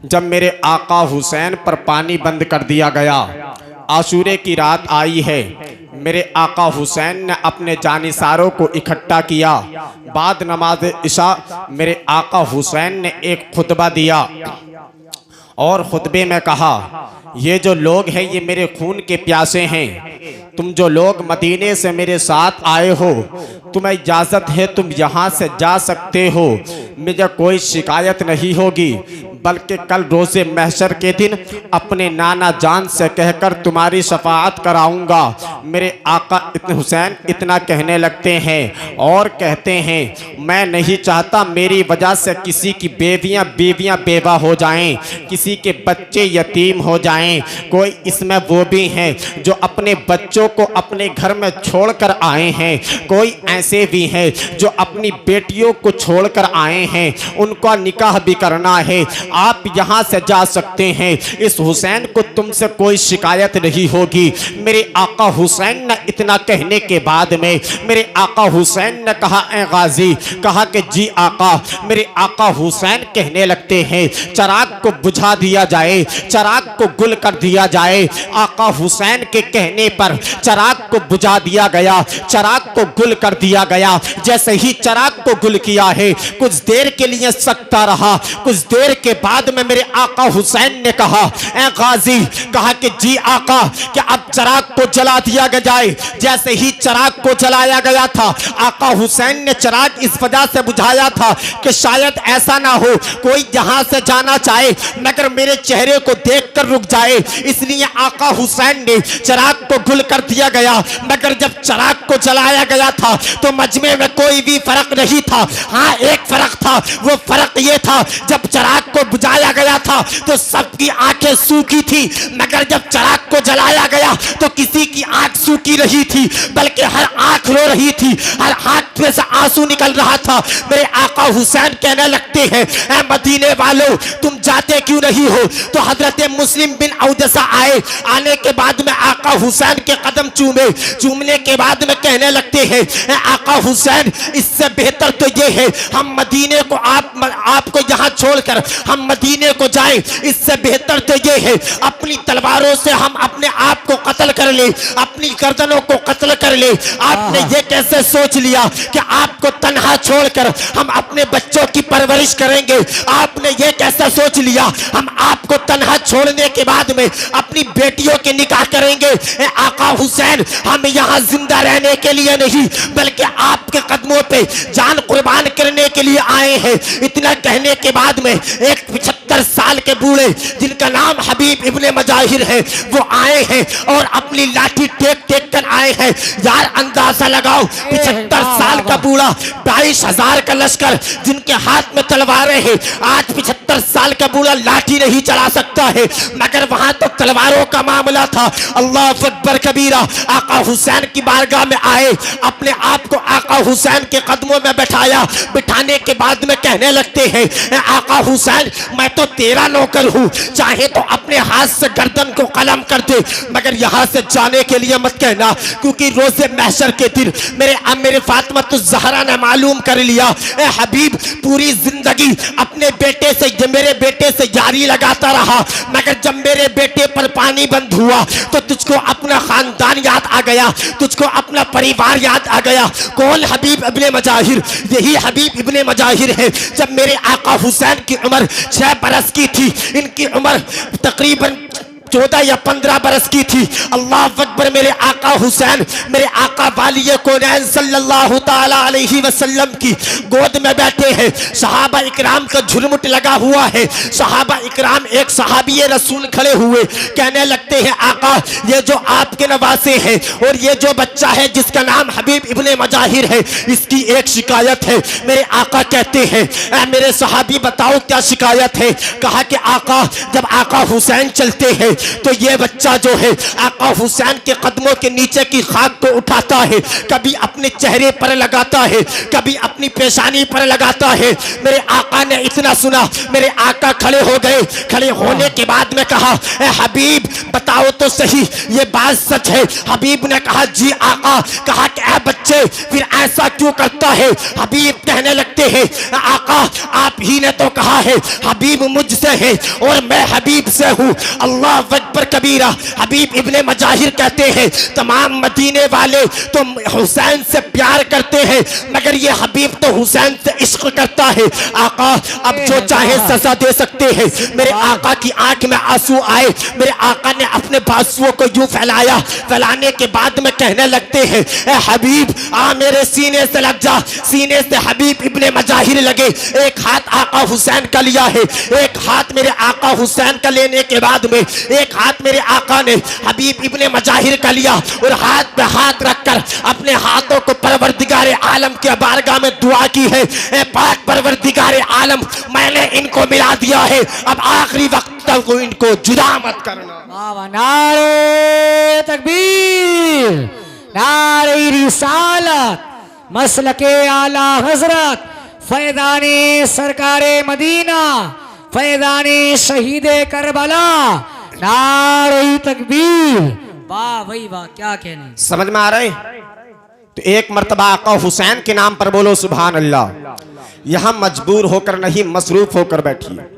जब मेरे आका हुसैन पर पानी बंद कर दिया गया। आशूरे की रात आई है। मेरे आका हुसैन ने अपने जानिसारों को इकट्ठा किया। बाद नमाज इशा मेरे आका हुसैन ने एक खुतबा दिया और खुतबे में कहा, ये जो लोग हैं ये मेरे खून के प्यासे हैं। तुम जो लोग मदीने से मेरे साथ आए हो, तुम्हें इजाज़त है, तुम यहाँ से जा सकते हो। मुझे कोई शिकायत नहीं होगी, बल्कि कल रोज़े महशर के दिन अपने नाना जान से कहकर तुम्हारी शफाअत कराऊंगा। मेरे आका हुसैन इतना कहने लगते हैं और कहते हैं, मैं नहीं चाहता मेरी वजह से किसी की बीवियां बेवा हो जाएं, किसी के बच्चे यतीम हो जाएं। कोई इसमें वो भी हैं जो अपने बच्चों को अपने घर में छोड़कर आए हैं, कोई ऐसे भी हैं जो अपनी बेटियों को छोड़कर आए हैं, उनका निकाह भी करना है। आप यहाँ से जा सकते हैं, इस हुसैन को तुमसे कोई शिकायत नहीं होगी। मेरे आका हुसैन ने इतना कहने के बाद में मेरे आका हुसैन ने कहा, ए गाजी, कहा कि जी आका। मेरे आका हुसैन कहने लगते हैं, चराग को बुझा दिया जाए, चराग को गुल कर दिया जाए। आका हुसैन के कहने पर चराग को बुझा दिया गया, चराग को गुल कर दिया गया। जैसे ही चराग को गुल किया है, कुछ देर के लिए सकता रहा। कुछ देर के बाद में मेरे आका हुसैन ने कहा, ए गाजी, कहा कि जी आका, कि अब चराग को जला दिया जाए। जैसे ही चराग को जलाया गया था, आका हुसैन ने चराग इस वजह से बुझाया था कि शायद ऐसा ना हो कोई यहाँ से जाना चाहे मगर मेरे चेहरे को देखकर रुक जाए, इसलिए आका हुसैन ने चराग को गुल कर दिया गया। मगर जब चराग को जलाया गया था तो मजमे में कोई भी फर्क नहीं था। हाँ, एक फर्क था, वो फर्क ये था, जब चराग को बुझाया गया था तो सबकी आंखें सूखी थी, मगर जब चराग को जलाया गया तो किसी की आंख सूखी नहीं थी, बल्कि हर आंख रो रही थी, हर आंख में से आंसू निकल रहा था। मेरे आका हुसैन कहने लगते हैं, ए मदीने वालों, तुम जाते क्यों नहीं हो? तो हजरत मुस्लिम बिन औदसा आए। आने के बाद में आका हुसैन के कदम चूमे, चूमने के बाद में कहने लगते हैं, ए आका हुसैन, इससे बेहतर तो ये है हम मदीने को आपको यहाँ छोड़कर हम मदीने को जाएं। इससे बेहतर तो ये है अपनी तलवारों से हम अपने आप को कत्ल कर ले, अपनी गर्दनों को कत्ल कर ले। आपने ये कैसे सोच लिया कि आपको तन्हा छोड़कर हम अपने बच्चों की परवरिश करेंगे? आपने ये कैसे सोच लिया हम आपको तन्हा छोड़ने के बाद में अपनी बेटियों के निकाह करेंगे? ए आका हुसैन, हम यहाँ जिंदा रहने के लिए नहीं बल्कि आपके कदमों पे जान कुर्बान करने के लिए आए हैं। इतना कहने के बाद में एक 75 साल के बूढ़े जिनका नाम हबीब इब्ने मजाहिर है, वो आए हैं और अपनी लाठी टेक टेक कर आए हैं। यार अंदाजा लगाओ, 75 साल का बूढ़ा, 22,000 का लश्कर, जिनके हाथ में तलवारें हैं। आज 75 साल का बूढ़ा लाठी नहीं चला सकता है, मगर वहां तो तलवारों का मामला था। अल्लाह अकबर कबीरा। आका हुसैन की बारगाह में आए, अपने आप को आका हुसैन के कदमों में बैठाया। बिठाने के बाद में कहने लगते हैं, आका हुसैन, मैं तो तेरा नौकर हूँ, चाहे तो अपने हाथ से गर्दन को कलम कर दे, मगर यहाँ से जाने के लिए मत कहना, क्योंकि रोज़े महशर के दिन मेरे फातिमा तो ज़हरा ने मालूम कर लिया, ए हबीब, पूरी जिंदगी अपने बेटे से, मेरे बेटे से यारी लगाता रहा, मगर जब मेरे बेटे पर पानी बंद हुआ तो तुझको अपना खानदान याद आ गया, तुझको अपना परिवार याद आ गया। कौन? हबीब इब्ने मजाहिर। यही हबीब इब्ने मजाहिर है। जब मेरे आका हुसैन की उम्र 6 बरस की थी, इनकी उम्र तकरीबन 14 या 15 बरस की थी। अल्लाह अकबर। मेरे आका हुसैन, मेरे आका वालिय कौनैन सल्लल्लाहु ताला अलैहि वसल्लम की गोद में बैठे हैं। सहाबा इकराम का झुरमुट लगा हुआ है। सहाबा इकराम, एक सहाबी रसूल खड़े हुए, कहने लगते हैं, आका, ये जो आपके नवासे हैं और ये जो बच्चा है जिसका नाम हबीब इब्ने मजाहिर है, इसकी एक शिकायत है। मेरे आका कहते हैं, मेरे सहाबी बताओ क्या शिकायत है? कहा कि आका, जब आका हुसैन चलते हैं तो ये बच्चा जो है आका हुसैन के कदमों के नीचे की खाक को उठाता है, कभी अपने चेहरे पर लगाता है, कभी अपनी पेशानी पर लगाता है। मेरे आका ने इतना सुना, मेरे आका खड़े हो गए। खड़े होने के बाद में कहा, ए हबीब बताओ तो सही ये बात सच है? हबीब ने कहा जी आका। कहा कि ए बच्चे फिर ऐसा क्यों करता है? हबीब कहने लगते हैं आका आप ही ने तो कहा है हबीब मुझसे है और मैं हबीब से हूँ। अल्लाह अकबर कबीरा। हबीब इब्ने मजाहिर कहते हैं तमाम मदीने वाले तो हुसैन से प्यार करते हैं मगर ये हबीब तो हुसैन से इश्क करता है। आका अब जो चाहे सजा दे सकते हैं। मेरे आका की आंख में आंसू आए। मेरे आका ने अपने बाजुओं को यूं फैलाया, फैलाने के बाद में कहने लगते हैं ए हबीब आ मेरे सीने से लग जा। सीने से हबीब इब्ने मजाहिर लगे। एक हाथ आका हुसैन का लिया है, एक हाथ मेरे आका हुसैन का लेने के बाद में एक हाथ मेरे आका ने हबीब इब्ने मजाहिर का लिया और हाथ पे हाथ रखकर अपने हाथों को परवरदिगार आलम के बारगाह में दुआ की है। ए पाक परवरदिगार आलम मैंने इनको मिला दिया है, अब आखिरी वक्त तक इनको जुदा मत करना। नारे तकबीर, नारे रिसालत, मसलके आला हजरत फैदानी सरकारे मदीना, फैदानी शहीदे करबला, नारे तकबीर। वाह भाई वाह, क्या कहने। समझ में आ रहे? तो एक मर्तबा आका हुसैन के नाम पर बोलो सुभान अल्लाह। यहां मजबूर होकर नहीं मसरूफ होकर बैठिए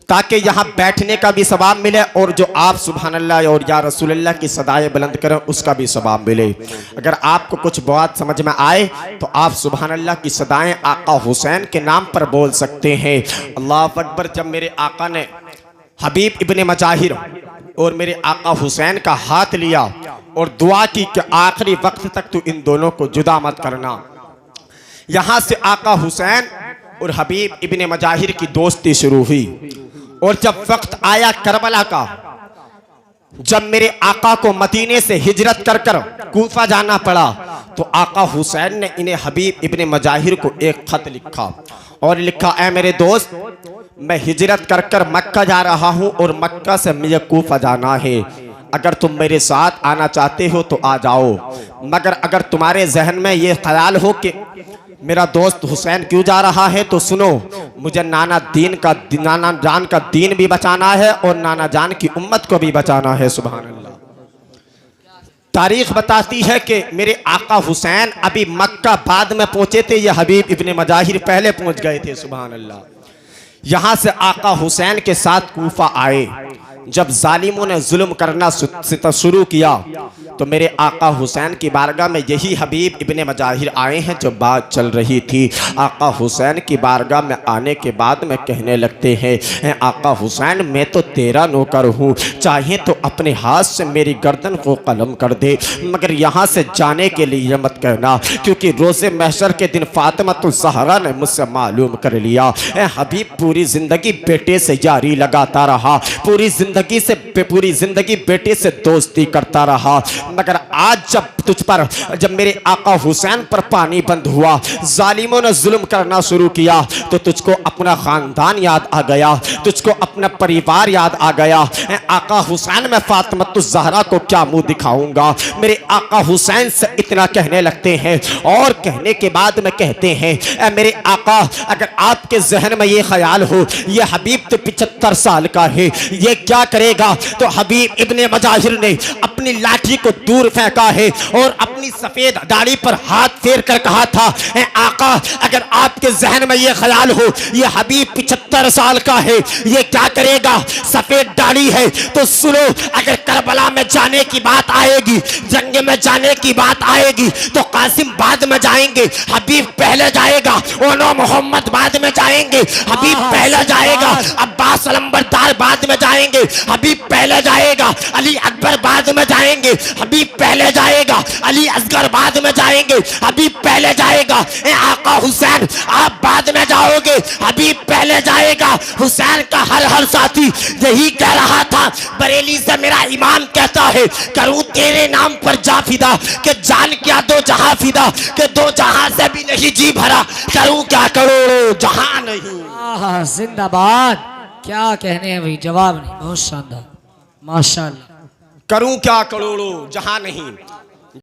ताकि यहाँ बैठने का भी सवाब मिले और जो आप सुभान अल्लाह और या रसूल अल्लाह की सदाएं बुलंद करें उसका भी सवाब मिले। अगर आपको कुछ बात समझ में आए तो आप सुभान अल्लाह की सदाएं आका हुसैन के नाम पर बोल सकते हैं। अल्लाह अकबर। जब मेरे आका ने हबीब इब्ने मजाहिर और मेरे आका हुसैन का हाथ लिया और दुआ की कि आखिरी वक्त तक तो इन दोनों को जुदा मत करना। यहाँ से आका हुसैन और हबीब इब्ने मजाहिर की दोस्ती शुरू हुई और जब वक्त आया करबला का, जब मेरे आका को मदीने से हिजरत कर कर कूफा जाना पड़ा तो आका हुसैन ने इन्हें हबीब इब्ने मजाहिर को एक खत लिखा और लिखा ए मेरे दोस्त मैं हिजरत कर कर मक्का जा रहा हूँ और मक्का से मुझे कूफा जाना है। अगर तुम मेरे साथ आना चाहते हो तो आ जाओ, मगर अगर तुम्हारे जहन में ये ख्याल हो कि मेरा दोस्त हुसैन क्यों जा रहा है तो सुनो, मुझे नाना जान का दीन भी बचाना है और नाना जान की उम्मत को भी बचाना है। सुभान अल्लाह। तारीख बताती है कि मेरे आका हुसैन अभी मक्का बाद में पहुंचे थे, ये हबीब इब्ने मजाहिर पहले पहुंच गए थे। सुभान अल्लाह। यहाँ से आका हुसैन के साथ कूफा आए। जब जालिमों ने जुल्म करना शुरू किया तो मेरे आका हुसैन की बारगाह में यही हबीब इब्ने मजाहिर आए हैं जो बात चल रही थी। आका हुसैन की बारगाह में आने के बाद में कहने लगते हैं आका हुसैन मैं तो तेरा नौकर हूँ, चाहे तो अपने हाथ से मेरी गर्दन को कलम कर दे, मगर यहाँ से जाने के लिए मत कहना, क्योंकि रोज़े महशर के दिन फातिमा तो ज़हरा ने मुझसे मालूम कर लिया। हबीब पूरी ज़िंदगी बेटे से यारी लगाता रहा, पूरी ज़िंदगी बेटे से दोस्ती करता रहा, मगर आज जब मेरे आका हुसैन पर पानी बंद हुआ, जालिमों ने जुल्म करना शुरू किया तो तुझको अपना ख़ानदान याद आ गया, तुझको अपना परिवार याद आ गया। आका हुसैन में फातिमा ज़हरा को क्या मुंह दिखाऊंगा। मेरे आका हुसैन से इतना कहने लगते हैं और कहने के बाद में कहते हैं मेरे आका अगर आपके जहन में ये ख्याल हो ये हबीब तो 75 साल का है, ये क्या करेगा, तो हबीब इब्ने मजाहिर ने अपनी लाठी को दूर फेंका है और अपनी सफेद दाढ़ी पर हाथ फेर कर कहा था आका अगर आपके जहन में ये ख्याल हो ये हबीब 75 साल का है, ये क्या करेगा, सफेद दाढ़ी है, तो सुनो अगर करबला में जाने की बात आएगी, जंग में जाने की बात आएगी तो कासिम बाद में जाएंगे, हबीब पहले जाएगा, ओनो मोहम्मद बाद में जाएंगे, हबीब पहले जाएगा, अब्बास अलंबरदार बाद में जाएंगे, हबीब पहले जाएगा, अली अकबर बाद में जाएंगे, हबीब पहले जाएगा, अली असगर बाद में जाएंगे, हबीब पहले जाएगा, आका हुसैन आप बाद में जाओगे, हबीब पहले जाएगा। हुसैन का हर साथी यही कह रहा था, बरेली से मेरा इमाम कहता है करूं तेरे नाम पर जा फिदा, कि जान क्या दो जहां फिदा, कि दो जहां से भी नहीं जी भरा, करूं क्या करोड़ों जहां नहीं। जिंदाबाद। क्या कहने हैं भाई, जवाब नहीं, बहुत शानदार। माशाल्लाह। करूं क्या करोड़ों जहां नहीं,